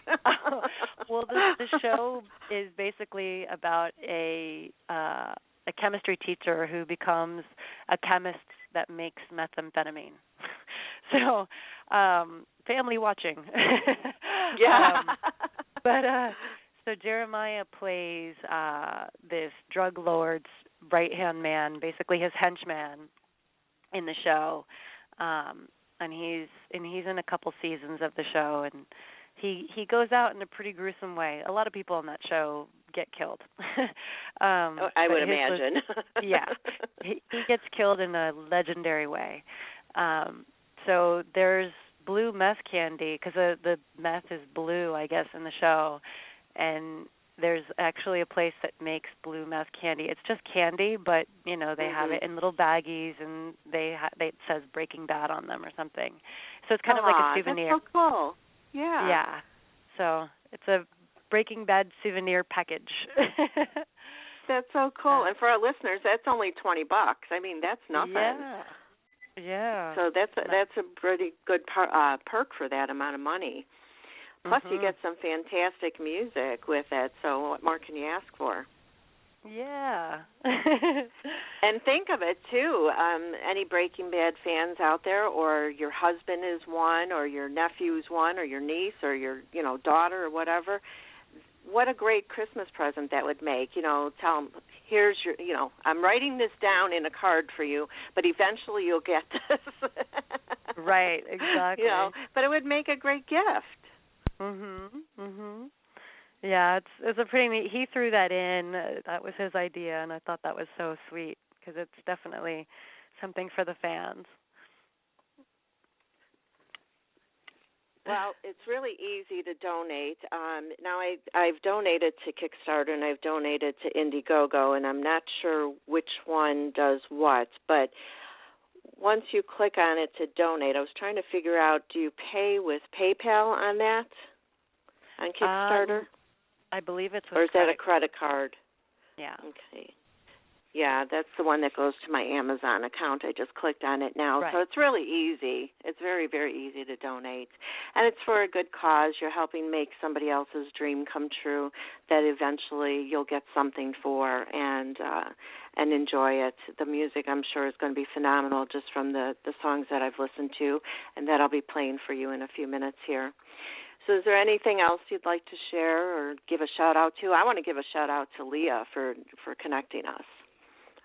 Well, the show is basically about a chemistry teacher who becomes a chemist that makes methamphetamine. So, family watching. Yeah. So Jeremiah plays this drug lord's right-hand man, basically his henchman in the show, and he's in a couple seasons of the show, and he goes out in a pretty gruesome way. A lot of people on that show get killed. I would imagine. Yeah, he gets killed in a legendary way. So there's blue meth candy, because the meth is blue, I guess, in the show, and there's actually a place that makes blue meth candy. It's just candy, but they have it in little baggies, and it says Breaking Bad on them or something. So it's kind of like a souvenir. That's so cool. Yeah. Yeah. So it's a Breaking Bad souvenir package. That's so cool. And for our listeners, that's only $20. I mean, that's nothing. Yeah. Yeah. So that's a pretty good perk for that amount of money. Plus, you get some fantastic music with it. So what more can you ask for? Yeah. And think of it, too. Any Breaking Bad fans out there, or your husband is one, or your nephew is one, or your niece, or your daughter, or whatever. What a great Christmas present that would make. Tell them, here's your, I'm writing this down in a card for you, but eventually you'll get this. Right, exactly. But it would make a great gift. Yeah, it's a pretty neat. He threw that in. That was his idea, and I thought that was so sweet because it's definitely something for the fans. Well, it's really easy to donate. Now, I've donated to Kickstarter and I've donated to Indiegogo, and I'm not sure which one does what, but once you click on it to donate, I was trying to figure out, do you pay with PayPal on that, on Kickstarter? I believe it's with or is that a credit card? Yeah. Okay. Yeah, that's the one that goes to my Amazon account. I just clicked on it now. Right. So it's really easy. It's very, very easy to donate. And it's for a good cause. You're helping make somebody else's dream come true that eventually you'll get something for and enjoy it. The music, I'm sure, is going to be phenomenal just from the songs that I've listened to and that I'll be playing for you in a few minutes here. So is there anything else you'd like to share or give a shout-out to? I want to give a shout-out to Leah for connecting us.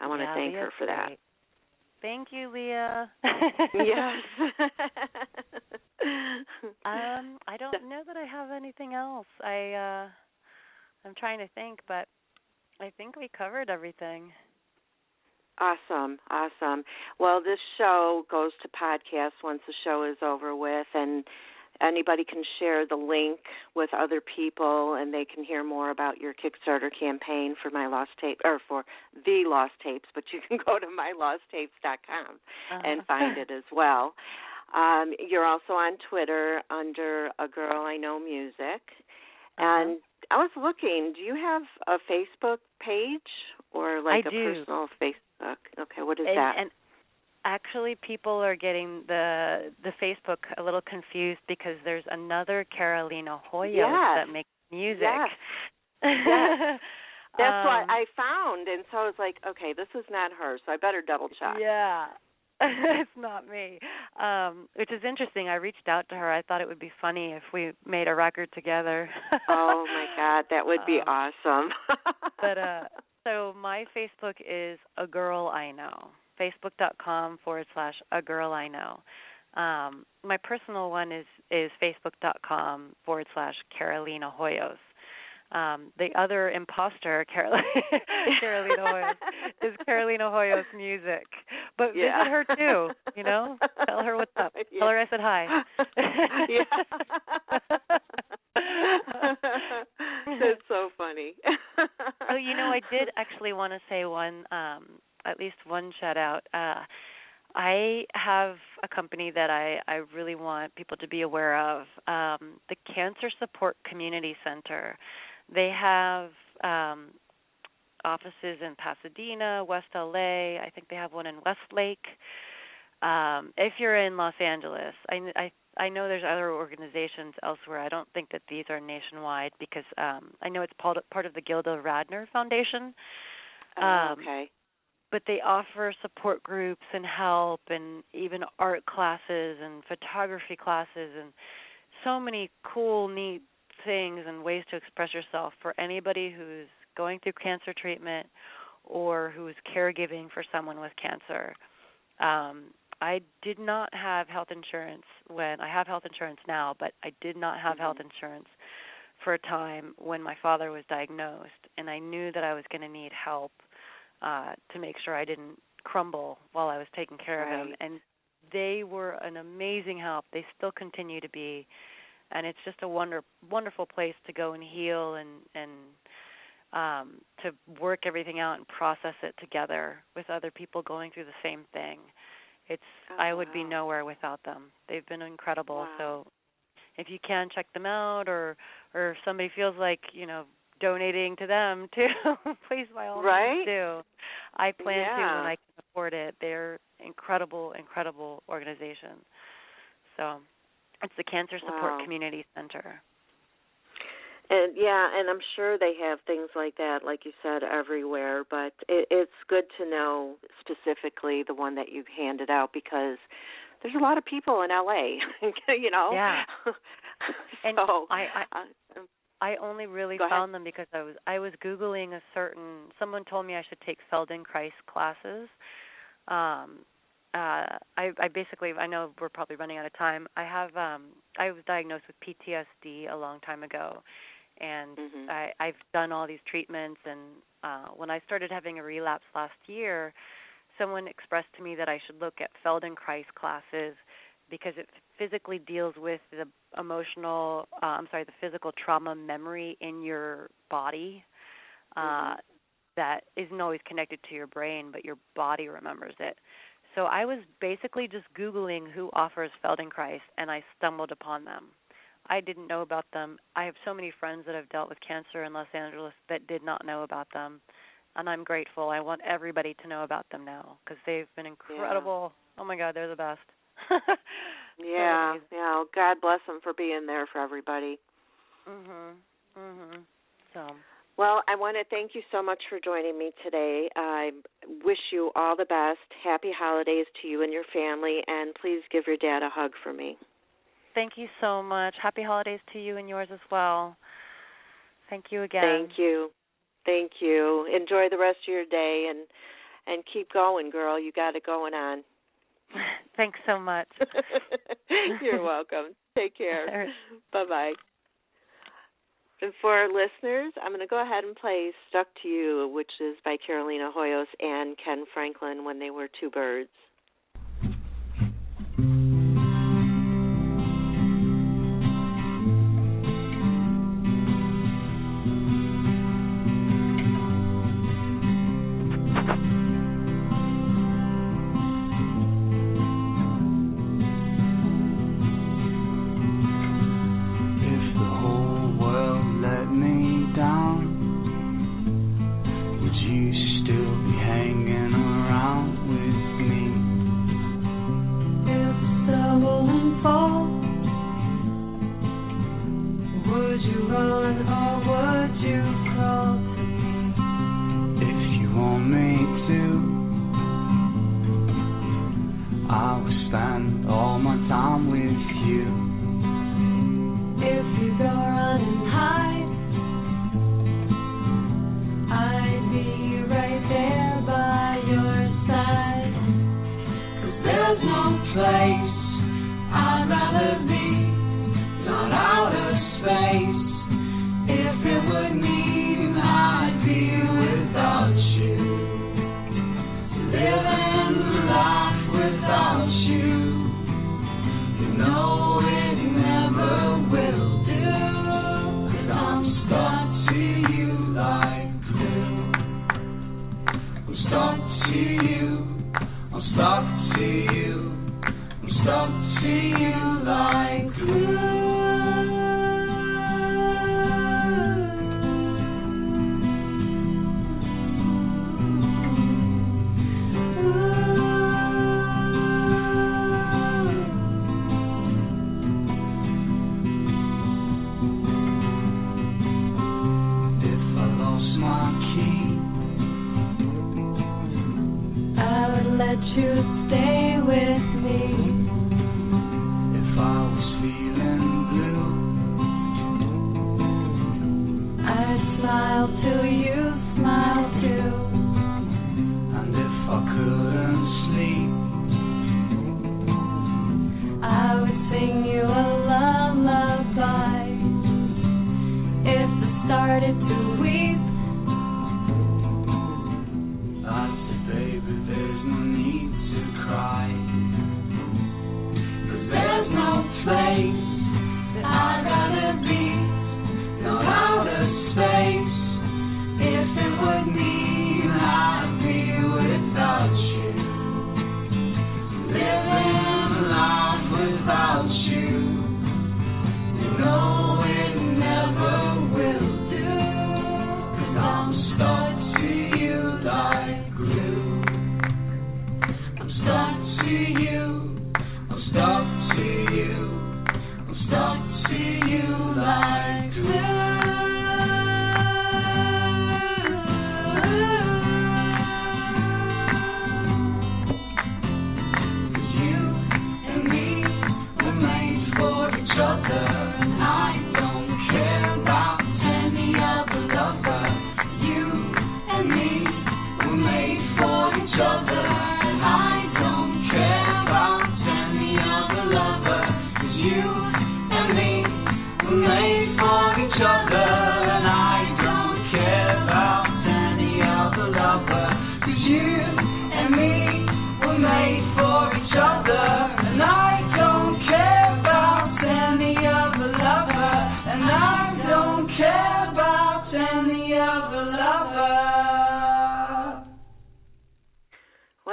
I want to thank her for that. Great. Thank you, Leah. Yes. I don't know that I have anything else. I'm trying to think, but I think we covered everything. Awesome. Well, this show goes to podcast once the show is over with, and anybody can share the link with other people, and they can hear more about your Kickstarter campaign for my Lost Tape, or for the Lost Tapes. But you can go to mylosttapes.com and find it as well. You're also on Twitter under A Girl I Know Music, and I was looking. Do you have a Facebook page or like a personal Facebook? Okay, what is that? And actually, people are getting the Facebook a little confused because there's another Carolina Hoyos that makes music. Yes. That's what I found, and so I was like, okay, this is not her, so I better double check. Yeah. It's not me, which is interesting. I reached out to her. I thought it would be funny if we made a record together. Oh, my God, that would be awesome. But so my Facebook is A Girl I Know, facebook.com/A Girl I Know. My personal one is facebook.com/Carolina Hoyos. The other imposter, Carolina Hoyos, is Carolina Hoyos Music. But visit her too, Tell her what's up. Yeah. Tell her I said hi. That's so funny. So, I did actually want to say at least one shout out. I have a company that I really want people to be aware of, the Cancer Support Community Center. They have offices in Pasadena, West LA. I think they have one in Westlake. If you're in Los Angeles, I know there's other organizations elsewhere. I don't think that these are nationwide because I know it's part of the Gilda Radner Foundation. Okay. But they offer support groups and help and even art classes and photography classes and so many cool, neat things and ways to express yourself for anybody who's going through cancer treatment or who's caregiving for someone with cancer. I did not have health insurance I have health insurance now, but I did not have health insurance for a time when my father was diagnosed, and I knew that I was going to need help to make sure I didn't crumble while I was taking care of him. And they were an amazing help. They still continue to be. And it's just a wonderful place to go and heal and to work everything out and process it together with other people going through the same thing. I would be nowhere without them. They've been incredible. Wow. So if you can, check them out, or if somebody feels like, donating to them too, please by all means do. I plan to when I can afford it. They're incredible organization. So it's the Cancer Support Community Center. And and I'm sure they have things like that, like you said, everywhere. But it's good to know specifically the one that you've handed out, because there's a lot of people in LA, Yeah. And so, I only really found them because I was Googling someone told me I should take Feldenkrais classes. I basically, I know we're probably running out of time. I was diagnosed with PTSD a long time ago, and I've done all these treatments, and when I started having a relapse last year, someone expressed to me that I should look at Feldenkrais classes because it physically deals with the physical trauma memory in your body that isn't always connected to your brain, but your body remembers it. So I was basically just Googling who offers Feldenkrais, and I stumbled upon them. I didn't know about them. I have so many friends that have dealt with cancer in Los Angeles that did not know about them, and I'm grateful. I want everybody to know about them now because they've been incredible. Yeah. Oh, my God, they're the best. God bless them for being there for everybody. So. Well, I want to thank you so much for joining me today. I wish you all the best. Happy holidays to you and your family, and please give your dad a hug for me. Thank you so much. Happy holidays to you and yours as well. Thank you again. Thank you. Enjoy the rest of your day, and keep going, girl. You got it going on. Thanks so much. You're welcome. Take care. Bye-bye. And for our listeners, I'm going to go ahead and play Stuck to You, which is by Carolina Hoyos and Ken Franklin, when they were two birds. Let you stay with me. If I was feeling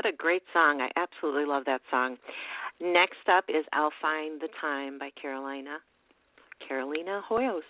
What a great song. I absolutely love that song. Next up is I'll Find the Time by Carolina Hoyos.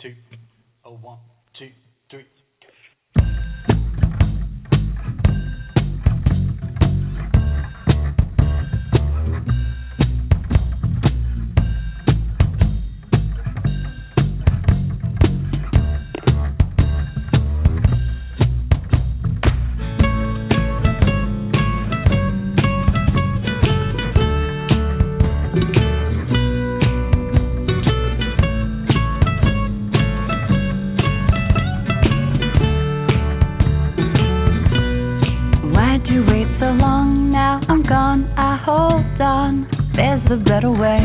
2. Oh, 1, 2, 3. A better way.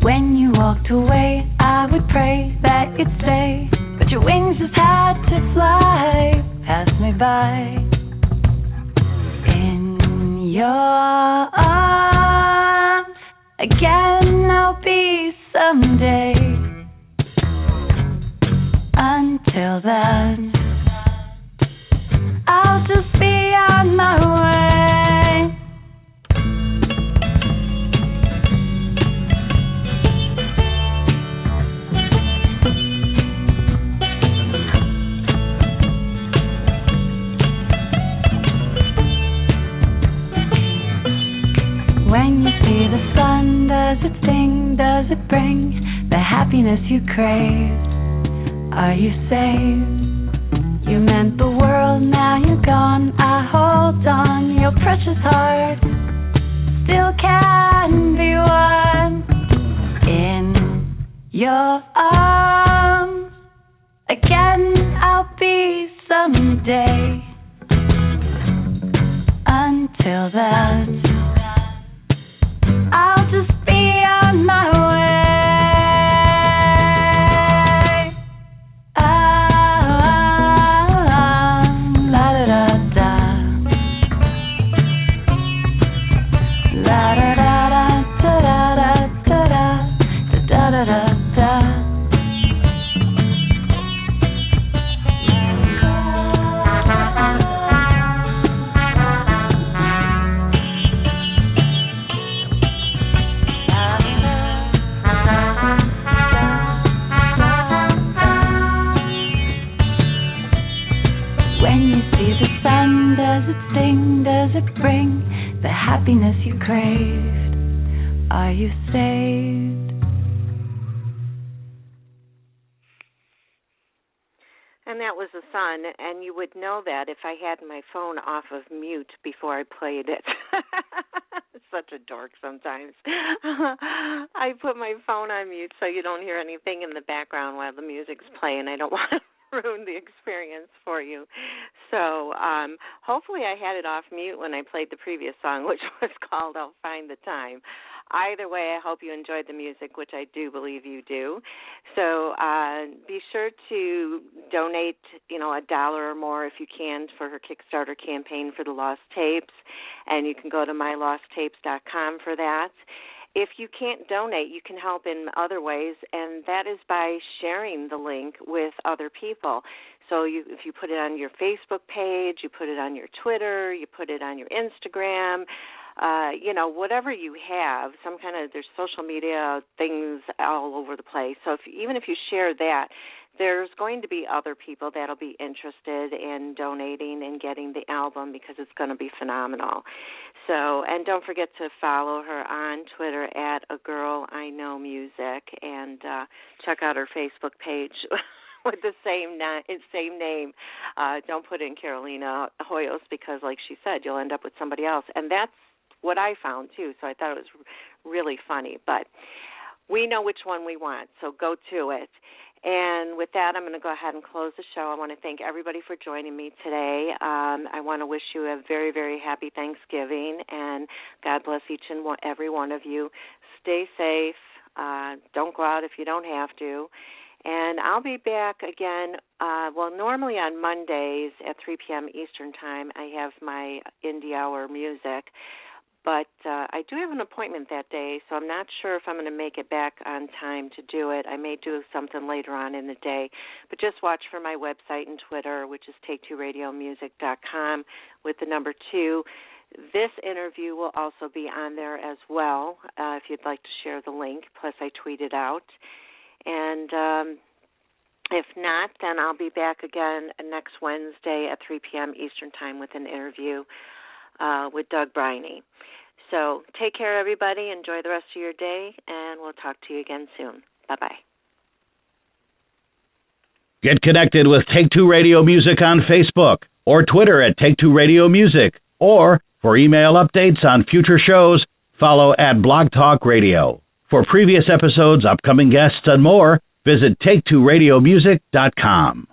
When you walked away, I would pray that you'd stay, but your wings just had to fly past me by. In your arms again, I'll be someday. Until then, I'll just be on my way. When you see the sun, does it sting? Does it bring the happiness you craved? Are you saved? You meant the world, now you're gone. I hold on, your precious heart still can be won. In your arms again, I'll be someday. Until then, I'll just be on my way. La da da da. La da da da da da da da da da da. Does it sting? Does it bring the happiness you craved? Are you saved? And that was the sun, and you would know that if I had my phone off of mute before I played it. Such a dork sometimes. I put my phone on mute so you don't hear anything in the background while the music's playing. I don't want to ruin the experience for you. So hopefully I had it off mute when I played the previous song, which was called I'll Find the Time. Either way, I hope you enjoyed the music, which I do believe you do. So be sure to donate, $1 or more if you can for her Kickstarter campaign for the Lost Tapes, and you can go to mylosttapes.com for that. If you can't donate, you can help in other ways, and that is by sharing the link with other people. So if you put it on your Facebook page, you put it on your Twitter, you put it on your Instagram, whatever you have, there's social media things all over the place. So even if you share that, there's going to be other people that'll be interested in donating and getting the album because it's going to be phenomenal. So, and don't forget to follow her on Twitter at A Girl I Know Music, and check out her Facebook page with the same name. Don't put in Carolina Hoyos because, like she said, you'll end up with somebody else. And that's what I found, too, so I thought it was really funny. But we know which one we want, so go to it. And with that, I'm going to go ahead and close the show. I want to thank everybody for joining me today. I want to wish you a very, very happy Thanksgiving, and God bless each and every one of you. Stay safe. Don't go out if you don't have to. And I'll be back again, normally on Mondays at 3 p.m. Eastern Time, I have my Indie Hour music. But I do have an appointment that day, so I'm not sure if I'm going to make it back on time to do it. I may do something later on in the day. But just watch for my website and Twitter, which is take2radiomusic.com with the number 2. This interview will also be on there as well, if you'd like to share the link. Plus, I tweet it out. And if not, then I'll be back again next Wednesday at 3 p.m. Eastern Time with an interview with Doug Briney. So take care, everybody. Enjoy the rest of your day, and we'll talk to you again soon. Bye-bye. Get connected with Take Two Radio Music on Facebook or Twitter at Take Two Radio Music. Or for email updates on future shows, follow at Blog Talk Radio. For previous episodes, upcoming guests, and more, visit take2radiomusic.com.